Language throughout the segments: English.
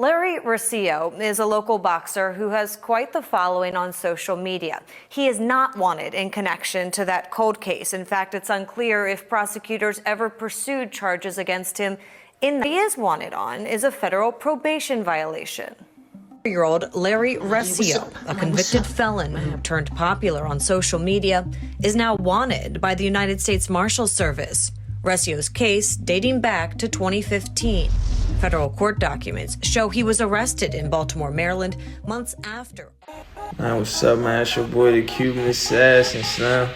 Larry Rocio is a local boxer who has quite the following on social media. He is not wanted in connection to that cold case. In fact, it's unclear if prosecutors ever pursued charges against him. He is wanted on is a federal probation violation. Year-old Larry Rocio, a convicted felon who turned popular on social media, is now wanted by the United States Marshals Service. Rocio's case dating back to 2015. Federal court documents show he was arrested in Baltimore, Maryland, months after. Man, what's up, man? It's your boy, the Cuban Assassin, Slim.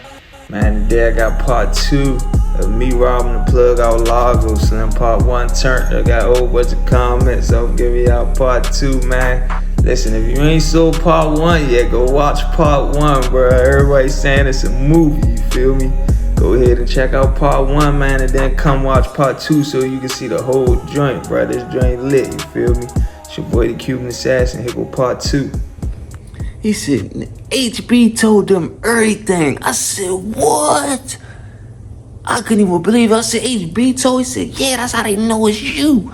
Man, today I got part 2 of me robbing the plug out Largo, Slim. Part 1 turned. I got a whole bunch of comments, so give me out part 2, man. Listen, if you ain't saw part 1 yet, go watch part 1, bro. Everybody's saying it's a movie, you feel me? Go ahead and check out part 1, man, and then come watch part 2 so you can see the whole joint, bro. This joint lit, you feel me? It's your boy, the Cuban Assassin. Here go part 2. He said, HB told them everything. I said, what? I couldn't even believe it. I said, HB told? He said, yeah, that's how they know it's you.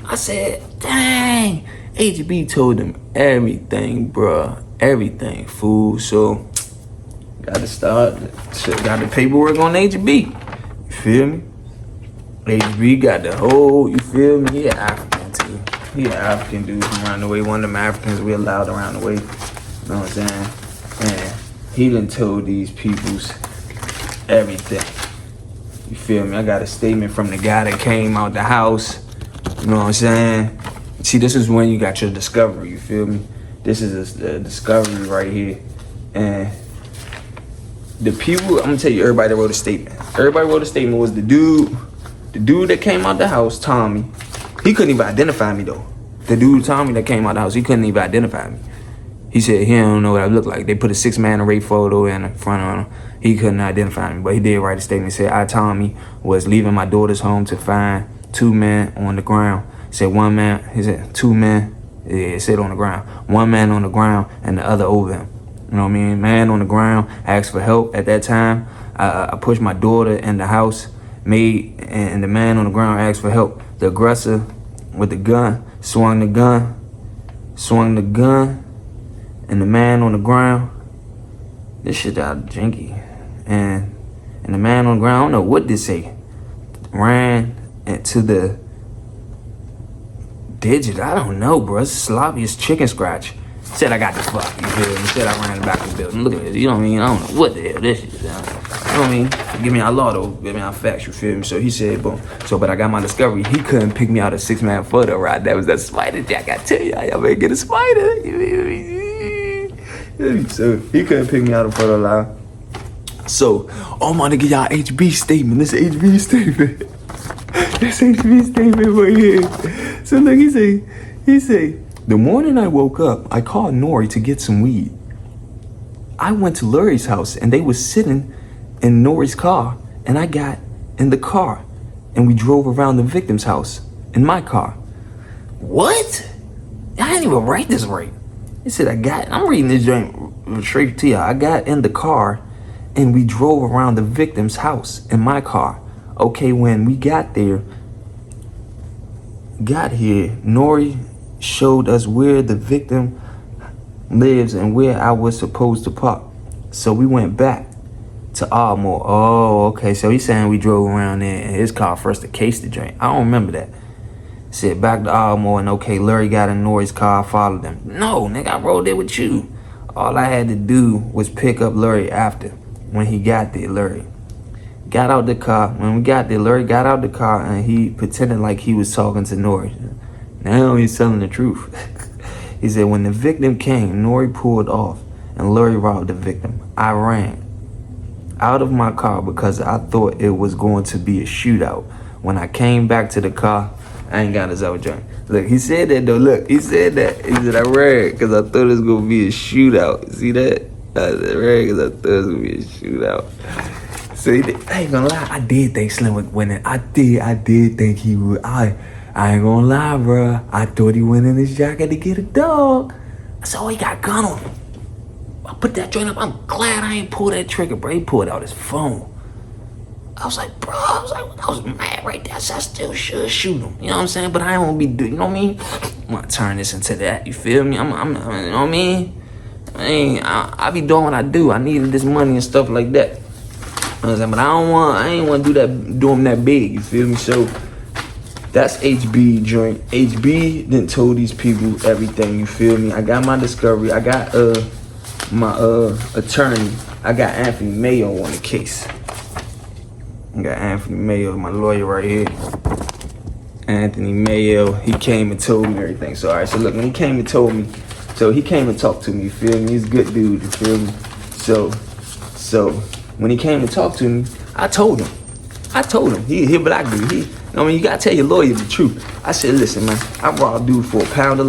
I said, dang. HB told them everything, bruh. Everything, fool. So, got the paperwork on HB. You feel me? HB got the whole, you feel me? He an African too. He an African dude from around the way. One of them Africans we allowed around the way. You know what I'm saying? And he done told these peoples everything. You feel me? I got a statement from the guy that came out the house. You know what I'm saying? See, this is when you got your discovery, you feel me? This is a discovery right here. And the people, I'm gonna tell you everybody that wrote a statement. Everybody wrote a statement was the dude that came out the house, Tommy. He couldn't even identify me though. The dude, Tommy, that came out the house, he couldn't even identify me. He said he don't know what I look like. They put a 6-man array photo in front of him. He couldn't identify me, but he did write a statement. He said, I, Tommy, was leaving my daughter's home to find 2 men on the ground. He said 1 man, he said 2 men, yeah, it said on the ground. 1 man on the ground and the other over him. You know what I mean? Man on the ground asked for help. At that time, I pushed my daughter in the house, and the man on the ground asked for help. The aggressor with the gun swung the gun, and the man on the ground, this shit out jinky. And the man on the ground, I don't know what this say, ran into the digit. I don't know, bro. It's sloppy as chicken scratch. Said I got the fuck, you feel me? Said I ran in the back of the building. Look at this, you know what I mean? I don't know what the hell this shit is. You know what I mean? Give me our law though, give me our facts, you feel me? So he said, boom. So, but I got my discovery. He couldn't pick me out a 6-man photo, right? That was that spider jack. I tell y'all better get a spider. You feel me? So he couldn't pick me out a photo line. So, I'm gonna give y'all HB statement. This HB statement. This HB statement right here. So look, he say, the morning I woke up, I called Nori to get some weed. I went to Lurie's house and they was sitting in Nori's car, and I got in the car and we drove around the victim's house in my car. What? I didn't even write this right. He said I'm reading this joint straight to y'all. I got in the car and we drove around the victim's house in my car. Okay, when we got here, Nori showed us where the victim lives and where I was supposed to park. So we went back to Ardmore. Oh, okay. So he's saying we drove around there in his car first to case the joint. I don't remember that. Said back to Ardmore, and okay, Larry got in Nori's car, I followed him. No, nigga, I rode there with you. All I had to do was pick up Larry after. When he got there, Larry got out the car. When we got there, Larry got out the car and he pretended like he was talking to Nori. Now he's telling the truth. He said, when the victim came, Nori pulled off and Larry robbed the victim. I ran out of my car because I thought it was going to be a shootout. When I came back to the car, I ain't got his other joint. Look, he said that though. Look, he said that. He said, I ran because I thought it was going to be a shootout. See that? I ran because I thought it was going to be a shootout. So I ain't gonna lie, I did think Slim would win it. I did think he would. I ain't gonna lie, bro. I thought he went in his jacket to get a dog. I said, oh, he got a gun on him. I put that joint up. I'm glad I ain't pulled that trigger, bro. He pulled out his phone. I was like, bro, I was mad right there. I said, I still should shoot him. You know what I'm saying? But I ain't want to be doing, you know what I mean? I'm gonna turn this into that. You feel me? I'm you know what I mean? I be doing what I do. I needed this money and stuff like that. You know what I'm saying? But I ain't want to do him that big. You feel me? So that's HB joint. HB then told these people everything. You feel me? I got my discovery. I got my attorney. I got Anthony Mayo on the case. I got Anthony Mayo, my lawyer right here. Anthony Mayo, he came and told me everything. So, all right, so look, when he came and told me, so he came and talked to me, you feel me? He's a good dude, you feel me? So when he came to talk to me, I told him, he a black dude. I mean, you gotta tell your lawyer the truth. I said, listen, man, I robbed dude for £1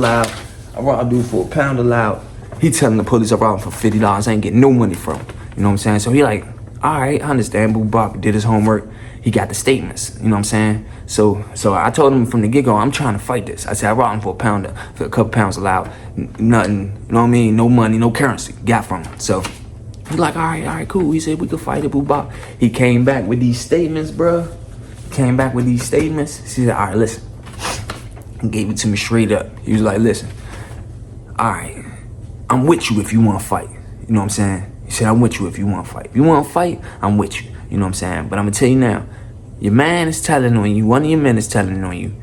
a loud. He telling the police I robbed him for $50. I ain't getting no money from him. You know what I'm saying? So he like, all right, I understand. Boo Bop did his homework. He got the statements. You know what I'm saying? So I told him from the get-go, I'm trying to fight this. I said, I robbed him for a couple pounds allowed. Nothing, you know what I mean? No money, no currency. Got from him. So he's like, all right, cool. He said, we could fight it, Boo Bop. He came back with these statements, bro. He said, all right, listen. He gave it to me straight up. He was like, listen, all right, I'm with you if you want to fight. You know what I'm saying? He said, I'm with you if you want to fight. If you want to fight, I'm with you. You know what I'm saying? But I'm going to tell you now, your man is telling on you, one of your men is telling on you,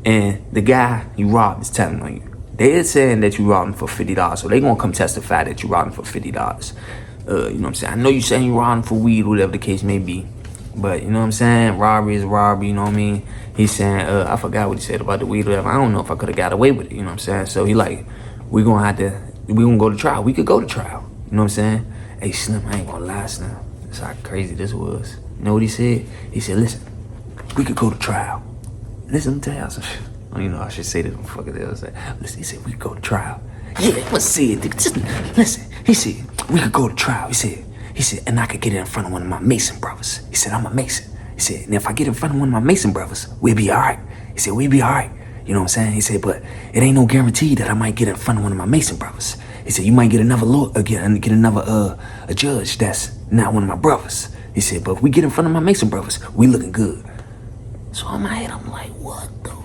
and the guy you robbed is telling on you. They're saying that you robbed him for $50, so they going to come testify that you robbed him for $50. You know what I'm saying? I know you saying you robbed him for weed, whatever the case may be. But, you know what I'm saying? Robbery is robbery, you know what I mean? He's saying, I forgot what he said about the weed, whatever. I don't know if I could have got away with it, you know what I'm saying? So he like, we going to go to trial. We could go to trial. You know what I'm saying? Hey, Slim, I ain't gonna lie, Slim. That's how crazy this was. You know what he said? He said, listen, we could go to trial. Listen, let me tell y'all some shit. I don't even know I should say this motherfucker else. Listen, he said, we could go to trial. Yeah, let's see it. Just listen. He said, we could go to trial. He said, and I could get it in front of one of my Mason brothers. He said, I'm a Mason. He said, and if I get in front of one of my Mason brothers, we'll be all right. He said, we'll be all right. You know what I'm saying? He said, but it ain't no guarantee that I might get in front of one of my Mason brothers. He said, you might get another a judge that's not one of my brothers. He said, but if we get in front of my Mason brothers, we looking good. So in my head, I'm like, what the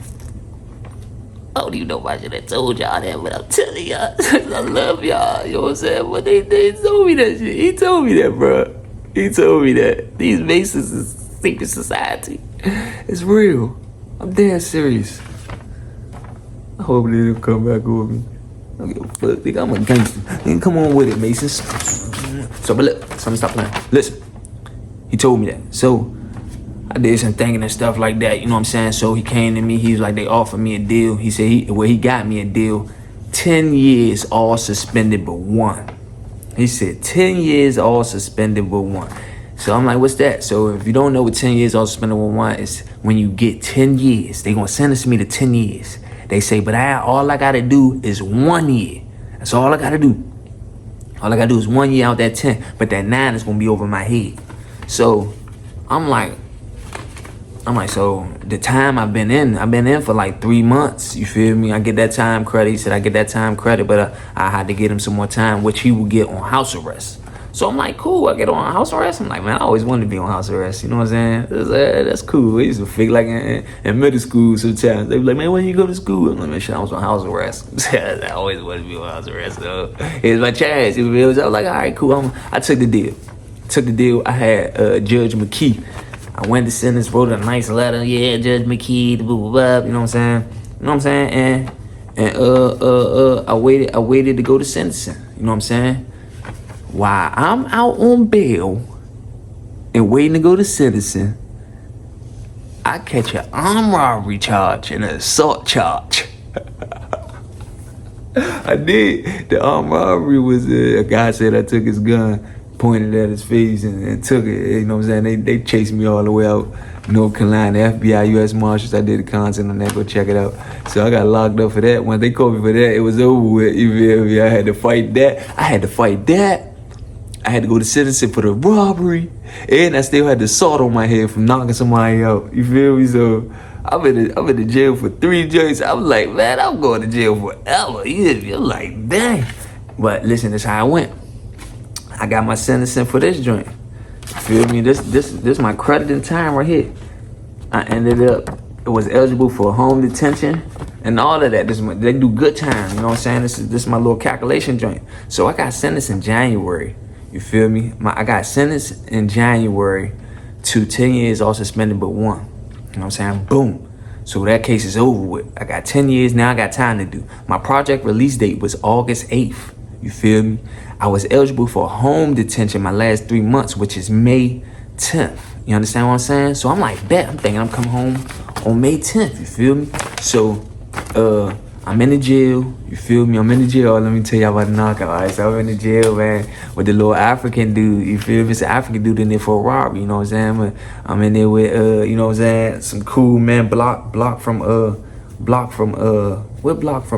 I don't even know if I should have told y'all that, but I'm telling y'all, I love y'all, you know what I'm saying? But they told me that shit. He told me that, bro. He told me that. These Masons is secret society. It's real. I'm dead serious. I hope they don't come back with me. I don't give a fuck, nigga. I'm a gangster. Nigga, come on with it, Masons. So, but look, so I'm gonna stop playing. Listen, he told me that. So, I did some thinking and stuff like that, you know what I'm saying? So he came to me, he was like, they offered me a deal. He said, he got me a deal. 10 years all suspended but one. He said, 10 years all suspended but one. So I'm like, what's that? So if you don't know what 10 years all suspended but one is, when you get 10 years, they gonna sentence me to 10 years. They say, but all I gotta do is 1 year. That's all I gotta do. All I gotta do is 1 year out that 10, but that 9 is gonna be over my head. So I'm like, so the time I've been in for like 3 months, you feel me? I get that time credit. He said I get that time credit, but I had to get him some more time, which he will get on house arrest. So I'm like, cool, I get on house arrest. I'm like, man, I always wanted to be on house arrest, you know what I'm saying? That's cool. I used to fake like in middle school sometimes. They be like, man, when you go to school? I'm like, man, shit, I was on house arrest. I always wanted to be on house arrest, though. It was my chance. I was like, all right, cool. I took the deal. I had Judge McKee. I went to sentence, wrote a nice letter. Yeah, Judge McKee, blah, blah, blah, you know what I'm saying? And I waited to go to sentencing. You know what I'm saying? While I'm out on bail and waiting to go to sentencing, I catch an armed robbery charge and an assault charge. I did. The armed robbery was a guy said I took his gun, pointed at his face and took it. You know what I'm saying? They chased me all the way out North Carolina, FBI, U.S. Marshals. I did the content on that. Go check it out. So I got locked up for that. When they called me for that, it was over with. You feel me? I had to fight that. I had to go to sentencing for the robbery. And I still had the salt on my head from knocking somebody out. You feel me? So I'm in the jail for 3 joints. I was like, man, I'm going to jail forever. You feel me? I'm like, dang. But listen, that's how I went. I got my sentencing for this joint. Feel me? This my crediting time right here. I ended up, it was eligible for home detention and all of that. They do good time, you know what I'm saying? This is my little calculation joint. So I got sentenced in January. You feel me? I got sentenced in January to 10 years all suspended but 1. You know what I'm saying? Boom. So that case is over with. I got 10 years, now I got time to do. My project release date was August 8th. You feel me? I was eligible for home detention my last 3 months, which is May 10th. You understand what I'm saying? So I'm like, bet. I'm thinking I'm coming home on May 10th. You feel me? So, I'm in the jail. You feel me? I'm in the jail. Let me tell you about the knockout. All right, so I'm in the jail, man, with the little African dude. You feel me? It's an African dude in there for a robbery. You know what I'm saying? But I'm in there with, you know what I'm saying? Some cool man. Block from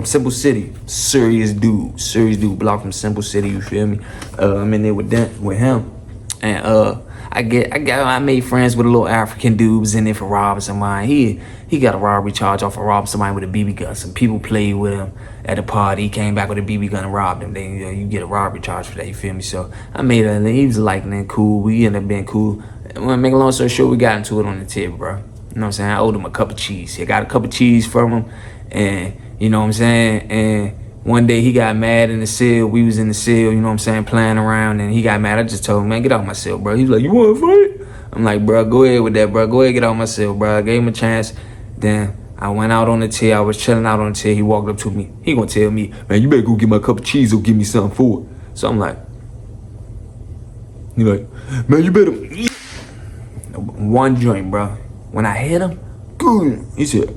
Simple City. Serious dude. Block from Simple City. You feel me? I'm in there with him, and I made friends with a little African dude who's in there for robbing somebody. He got a robbery charge off of robbing somebody with a BB gun. Some people played with him at the party. He came back with a BB gun and robbed him. Then you get a robbery charge for that. You feel me? So I made it. He was like, man, cool. We ended up being cool. And when I make a long story short, we got into it on the tip, bro. You know what I'm saying? I owed him a cup of cheese. I got a cup of cheese from him, and you know what I'm saying? And one day he got mad in the cell. We was in the cell, you know what I'm saying, playing around, and he got mad. I just told him, man, get out my cell, bro. He was like, you want to fight? I'm like, bro, go ahead with that, bro. Go ahead, get out my cell, bro. I gave him a chance. Then I went out on the tier. I was chilling out on the tier. He walked up to me. He gonna tell me, man, you better go get my cup of cheese or give me something for it. So I'm like, he like, man, you better. One joint, bro. When I hit him, he said,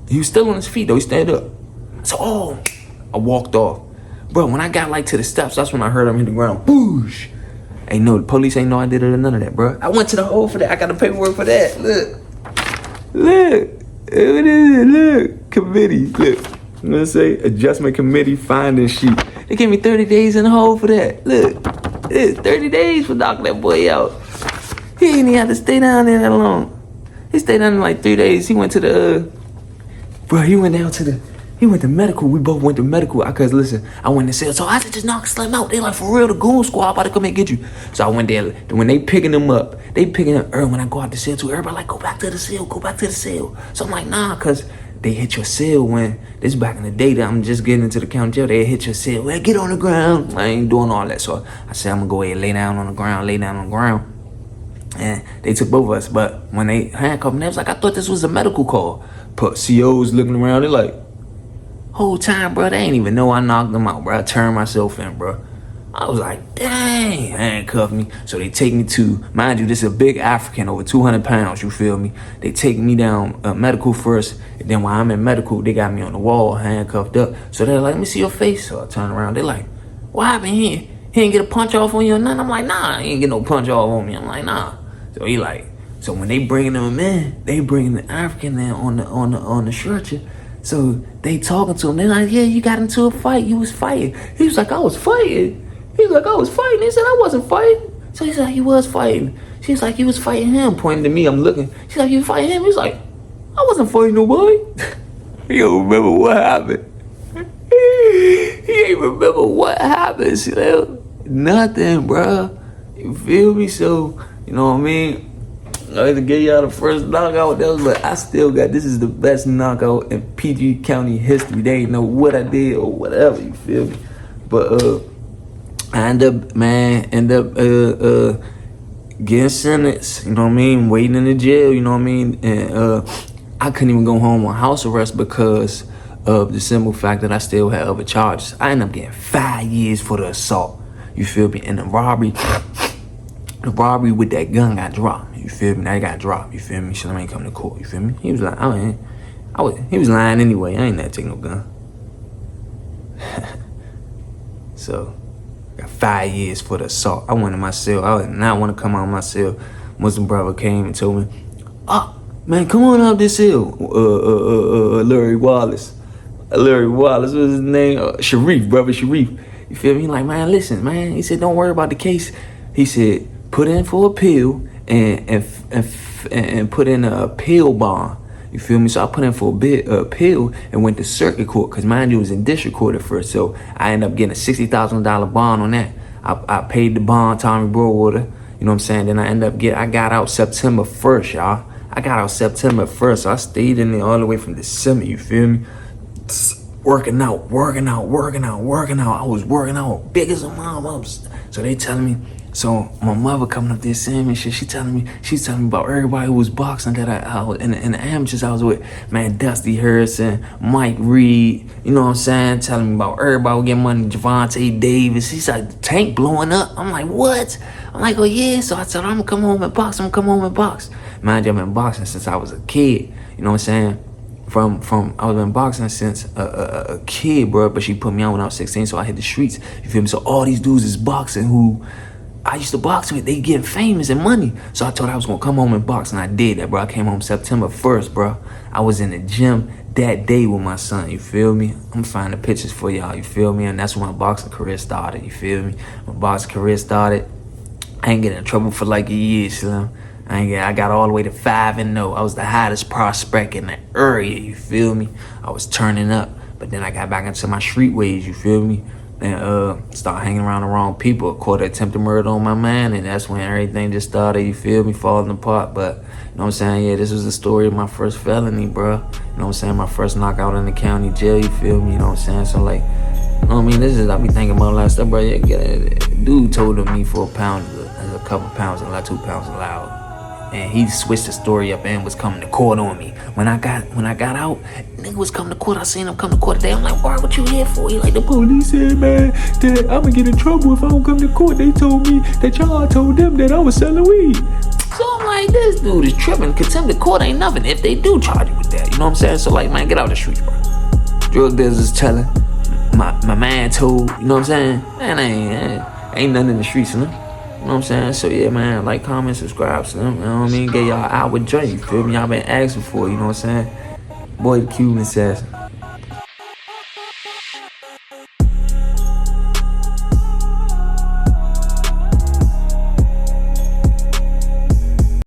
he was still on his feet though. He stayed up. So, I walked off. Bro, when I got like to the steps, that's when I heard him hit the ground. Boosh. Ain't no, the police ain't know I did it or none of that, bro. I went to the hole for that. I got the paperwork for that. Look. What is it? Look. Committee. Look. I'm gonna say adjustment committee finding sheet. They gave me 30 days in the hole for that. Look. It's 30 days for knocking that boy out. He ain't even have to stay down there that long. He stayed down there like 3 days. He went to the, bro, he went to medical. We both went to medical. Cause listen, I went to cell. So I said, just knock Slim out. They like, for real, the goon squad about to come and get you. So I went there. When they picking him up, early when I go out the cell too. Everybody like, go back to the cell. So I'm like, nah, cause they hit your cell when, this is back in the day that I'm just getting into the county jail. They hit your cell. Well, get on the ground. I ain't doing all that. So I said, I'm gonna go ahead and lay down on the ground. And they took both of us. But when they handcuffed me, they was like, I thought this was a medical call. Put COs looking around. They're like, whole time, bro, they ain't even know I knocked them out, bro. I turned myself in, bro. I was like, dang, handcuffed me. So they take me to, mind you, this is a big African, over 200 pounds, you feel me? They take me down medical first. And then while I'm in medical, they got me on the wall, handcuffed up. So they're like, let me see your face. So I turn around. They're like, what happened here? He ain't get a punch off on you or nothing? I'm like, nah, he ain't get no punch off on me. I'm like, nah. So he like, so when they bringing him in, they bringing the African in on the stretcher. So they talking to him. They're like, yeah, you got into a fight. You was fighting. He was like, I was fighting. He was like, I was fighting. He said, I wasn't fighting. So he said, he was fighting. She's like, you was fighting him. Pointing to me, I'm looking. She's like, you fighting him? He's like, I wasn't fighting nobody. He don't remember what happened. He ain't remember what happened. Still. Nothing, bro. You feel me? So, you know what I mean? I had to get y'all the first knockout. That was like, I still got, this is the best knockout in PG County history. They ain't know what I did or whatever, you feel me? But I end up getting sentenced, you know what I mean? Waiting in the jail, you know what I mean? And I couldn't even go home on house arrest because of the simple fact that I still had other charges. I ended up getting 5 years for the assault, you feel me? And the robbery with that gun got dropped. You feel me? That got dropped. You feel me? So I ain't coming to court. You feel me? He was like, he was lying anyway. I ain't never take no gun. So, got 5 years for the assault. I went in my cell. I did not want to come out of my cell. Muslim brother came and told me, man, come on out this cell. Larry Wallace. What's his name? Sharif, brother Sharif. You feel me? He like, man, listen, man. He said, don't worry about the case. He said, put in for appeal and put in a appeal bond. You feel me? So I put in for a appeal and went to circuit court because mind you, it was in district court at first. So I ended up getting a $60,000 bond on that. I paid the bond, Tommy Broadwater. You You know what I'm saying? Then I got out September 1st, y'all. I got out September 1st, so I stayed in there all the way from December, you feel me? Working out. I was working out big as a mom. So they telling me, so my mother coming up there saying me shit, she's telling me about everybody who was boxing that I was in the amateurs I was with, man, Dusty Harrison, Mike Reed, you know what I'm saying? Telling me about everybody who getting money, Javante Davis. He said, Tank blowing up. I'm like, what? I'm like, oh yeah. So I told her, I'm gonna come home and box. Mind you, I've been boxing since I was a kid. You know what I'm saying? From I was been boxing since a kid, bro. But she put me on when I was 16, so I hit the streets. You feel me? So all these dudes is boxing who I used to box with. They getting famous and money. So I told her I was gonna come home and box, and I did that, bro. I came home September 1st, bro. I was in the gym that day with my son. You feel me? I'm finding pictures for y'all. You feel me? And that's when my boxing career started. You feel me? My boxing career started. I ain't getting in trouble for like a year, Slim. I got all the way to 5-0. I was the hottest prospect in the area, you feel me? I was turning up, but then I got back into my street ways, you feel me? And started hanging around the wrong people. Caught an attempted murder on my man, and that's when everything just started, you feel me, falling apart. But, you know what I'm saying? Yeah, this was the story of my first felony, bro. You know what I'm saying? My first knockout in the county jail, you feel me? You know what I'm saying? So, like, you know what I mean? This is, I be thinking about a lot of stuff, bro. Yeah, dude told me for a couple pounds, and like 2 pounds allowed. And he switched the story up and was coming to court on me. When I got out, nigga was coming to court. I seen him come to court today. I'm like, why, what you here for? He like, the police said, man, that I'm gonna get in trouble if I don't come to court. They told me that y'all told them that I was selling weed. So I'm like, this dude is tripping. Contempt of court ain't nothing if they do charge you with that. You know what I'm saying? So like, man, get out the streets, bro. Drug dealers is telling. My man told, you know what I'm saying? Man, ain't nothing in the streets, you know? You know what I'm saying? So yeah, man, like, comment, subscribe, so, you know what I mean? Get y'all out with joint, you feel me? Y'all been asking for, you know what I'm saying? Boy, the Cuban assassin.